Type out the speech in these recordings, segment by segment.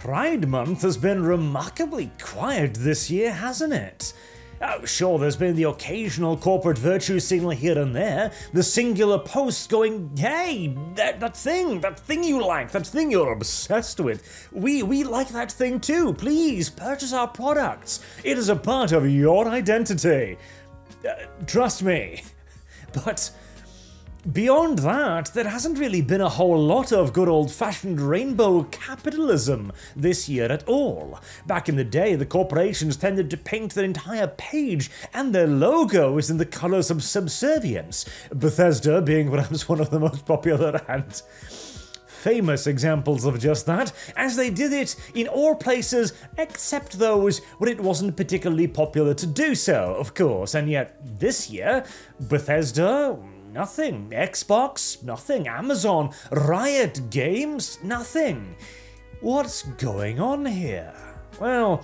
Pride Month has been remarkably quiet this year, hasn't it? Oh, sure, there's been the occasional corporate virtue signal here and there, the singular post going, hey, that thing you like, that thing you're obsessed with, we like that thing too, please purchase our products, it is a part of your identity. Trust me. But beyond that, there hasn't really been a whole lot of good old-fashioned rainbow capitalism this year at all. Back in the day, the corporations tended to paint their entire page and their logos in the colors of subservience, Bethesda being perhaps one of the most popular and famous examples of just that, as they did it in all places except those where it wasn't particularly popular to do so, of course, and yet this year, Bethesda, nothing. Xbox, nothing. Amazon, Riot Games, nothing. What's going on here? Well,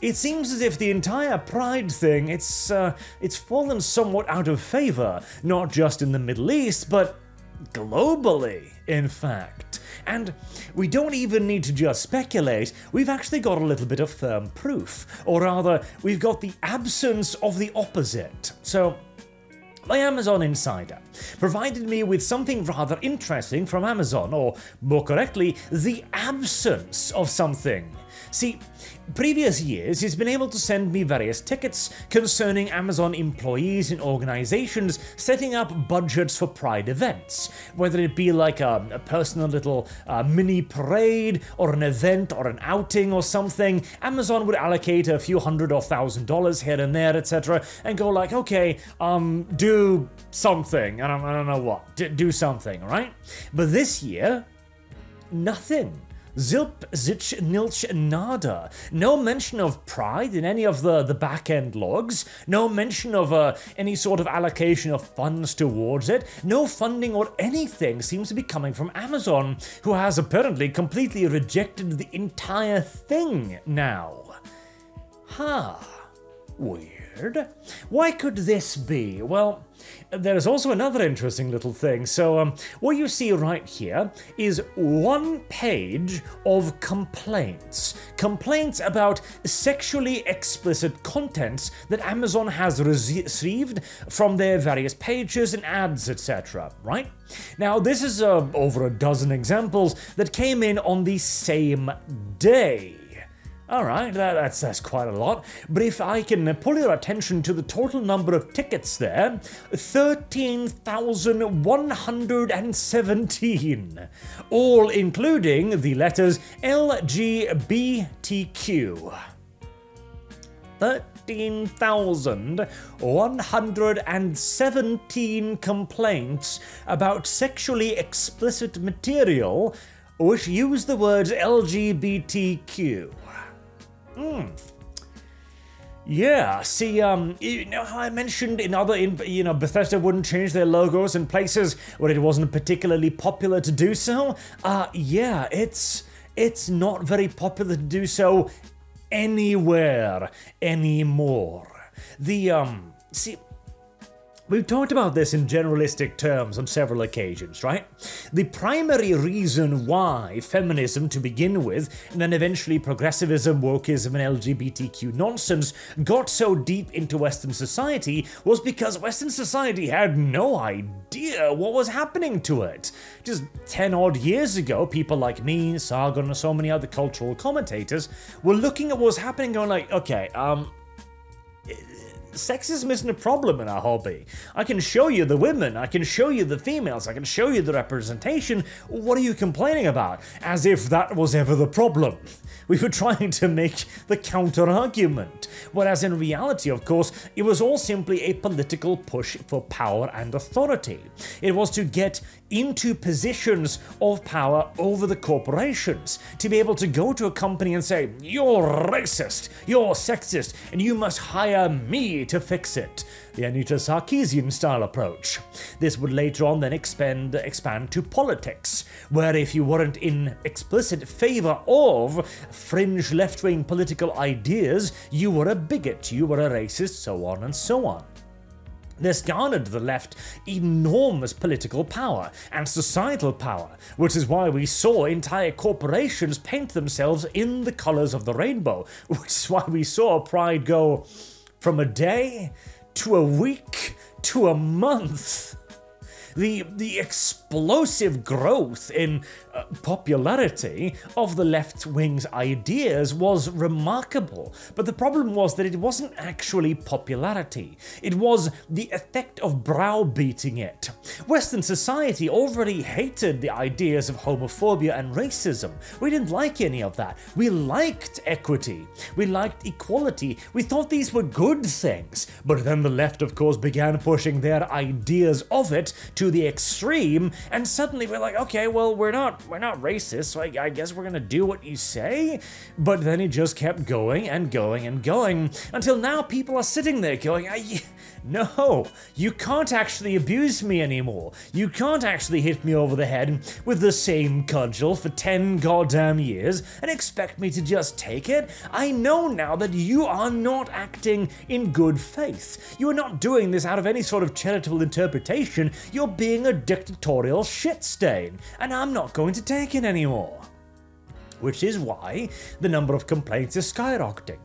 it seems as if the entire Pride thing, it's fallen somewhat out of favor, not just in the Middle East, but globally, in fact. And we don't even need to just speculate, we've actually got a little bit of firm proof, or rather, we've got the absence of the opposite. So, my Amazon Insider provided me with something rather interesting from Amazon, or more correctly, the absence of something. See, previous years he's been able to send me various tickets concerning Amazon employees and organizations setting up budgets for Pride events, whether it be like a personal little mini parade or an event or an outing or something. Amazon would allocate a few $100 or $1,000 here and there, etc., and go like, okay, do something, and I don't know what, do something, right? But this year, nothing. Zilp, zitch, nilch, nada. No mention of Pride in any of the back-end logs. No mention of any sort of allocation of funds towards it. No funding or anything seems to be coming from Amazon, who has apparently completely rejected the entire thing now. Huh. Weird. Why could this be? Well, there's also another interesting little thing. So, what you see right here is one page of complaints. Complaints about sexually explicit contents that Amazon has received from their various pages and ads, etc., right? Now, this is over a dozen examples that came in on the same day. Alright, that's quite a lot, but if I can pull your attention to the total number of tickets there, 13,117, all including the letters LGBTQ. 13,117 complaints about sexually explicit material which use the words LGBTQ. Yeah, see, you know how I mentioned Bethesda wouldn't change their logos in places where it wasn't particularly popular to do so? Yeah, it's not very popular to do so anywhere anymore. See, we've talked about this in generalistic terms on several occasions, right? The primary reason why feminism to begin with, and then eventually progressivism, wokeism, and LGBTQ nonsense got so deep into Western society was because Western society had no idea what was happening to it. Just 10 odd years ago, people like me, Sargon, and so many other cultural commentators were looking at what was happening going like, okay, sexism isn't a problem in our hobby. I can show you the women, I can show you the females, I can show you the representation. What are you complaining about? As if that was ever the problem. We were trying to make the counter-argument. Whereas in reality, of course, it was all simply a political push for power and authority. It was to get into positions of power over the corporations, to be able to go to a company and say, you're racist, you're sexist, and you must hire me to fix it. The Anita Sarkeesian style approach. This would later on then expand to politics, where if you weren't in explicit favor of fringe left-wing political ideas, you were a bigot, you were a racist, so on and so on. This garnered the left enormous political power and societal power, which is why we saw entire corporations paint themselves in the colours of the rainbow, which is why we saw Pride go from a day to a week to a month. The explosive growth in popularity of the left wing's ideas was remarkable, but the problem was that it wasn't actually popularity. It was the effect of browbeating it. Western society already hated the ideas of homophobia and racism. We didn't like any of that. We liked equity. We liked equality. We thought these were good things. But then the left, of course, began pushing their ideas of it to the extreme, and suddenly we're like, okay, well, we're not racist, so I guess we're gonna do what you say. But then it just kept going and going and going until now people are sitting there going, no, you can't actually abuse me anymore. You can't actually hit me over the head with the same cudgel for 10 goddamn years and expect me to just take it. I know now that you are not acting in good faith. You are not doing this out of any sort of charitable interpretation. You're being a dictatorial shit stain, and I'm not going to take it anymore. Which is why the number of complaints is skyrocketing.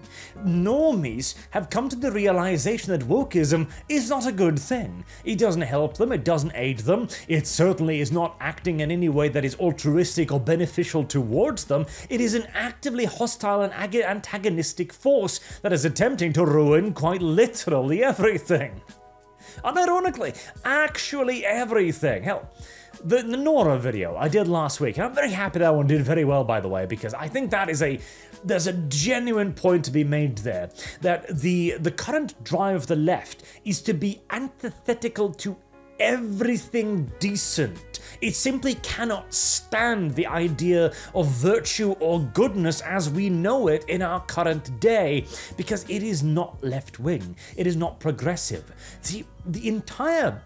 Normies have come to the realization that wokeism is not a good thing. It doesn't help them, it doesn't aid them, it certainly is not acting in any way that is altruistic or beneficial towards them. It is an actively hostile and antagonistic force that is attempting to ruin quite literally everything. Unironically, actually everything. Hell, the Nora video I did last week, and I'm very happy that one did very well, by the way, because I think that is there's a genuine point to be made there, that the current drive of the left is to be antithetical to everything decent. It simply cannot stand the idea of virtue or goodness as we know it in our current day, because it is not left-wing, it is not progressive. See, the entire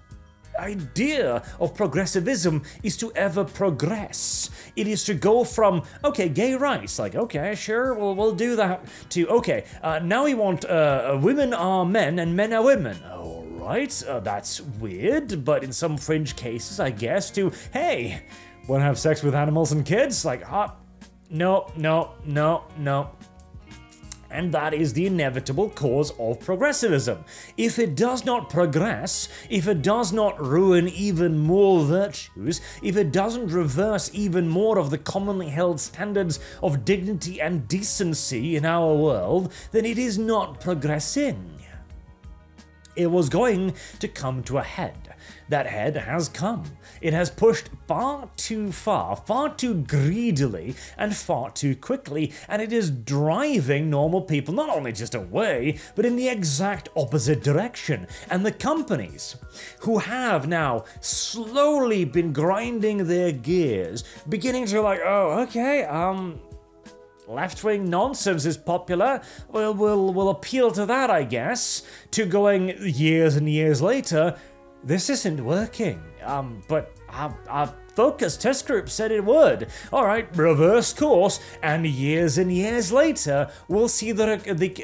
idea of progressivism is to ever progress. It is to go from, okay, gay rights, like, okay, sure, we'll do that, to, okay, now we want women are men and men are women. All right, that's weird, but in some fringe cases, I guess, to, hey, wanna have sex with animals and kids? Like, no. And that is the inevitable cause of progressivism. If it does not progress, if it does not ruin even more virtues, if it doesn't reverse even more of the commonly held standards of dignity and decency in our world, then it is not progressing. It was going to come to a head. That head has come. It has pushed far too far, far too greedily, and far too quickly, and it is driving normal people not only just away, but in the exact opposite direction. And the companies who have now slowly been grinding their gears, beginning to like, oh, okay, left-wing nonsense is popular, we'll appeal to that, I guess, to going years and years later, this isn't working, but our focus test group said it would. All right, reverse course, and years later, we'll see the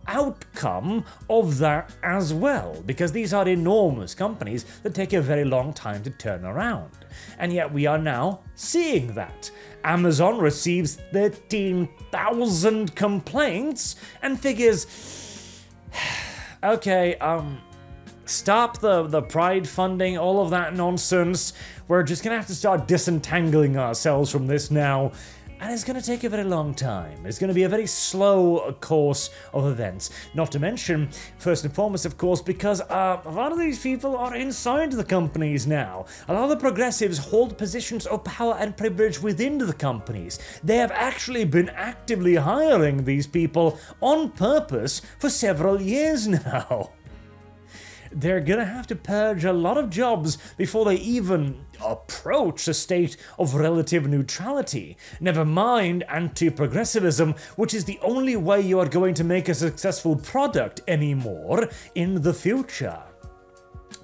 outcome of that as well, because these are enormous companies that take a very long time to turn around. And yet we are now seeing that. Amazon receives 13,000 complaints and figures, okay, stop the pride funding, all of that nonsense. We're just gonna have to start disentangling ourselves from this now. And it's going to take a very long time. It's going to be a very slow course of events. Not to mention, first and foremost, of course, because a lot of these people are inside the companies now. A lot of the progressives hold positions of power and privilege within the companies. They have actually been actively hiring these people on purpose for several years now. They're gonna have to purge a lot of jobs before they even approach a state of relative neutrality. Never mind anti-progressivism, which is the only way you are going to make a successful product anymore in the future.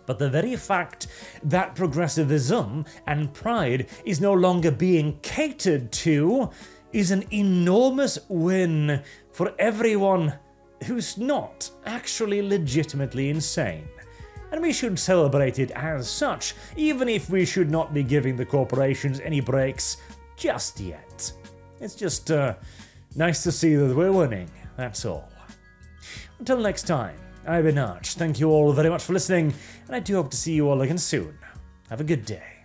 But the very fact that progressivism and pride is no longer being catered to is an enormous win for everyone who's not actually legitimately insane. And we should celebrate it as such, even if we should not be giving the corporations any breaks just yet. It's just nice to see that we're winning, that's all. Until next time, I've been Arch. Thank you all very much for listening, and I do hope to see you all again soon. Have a good day.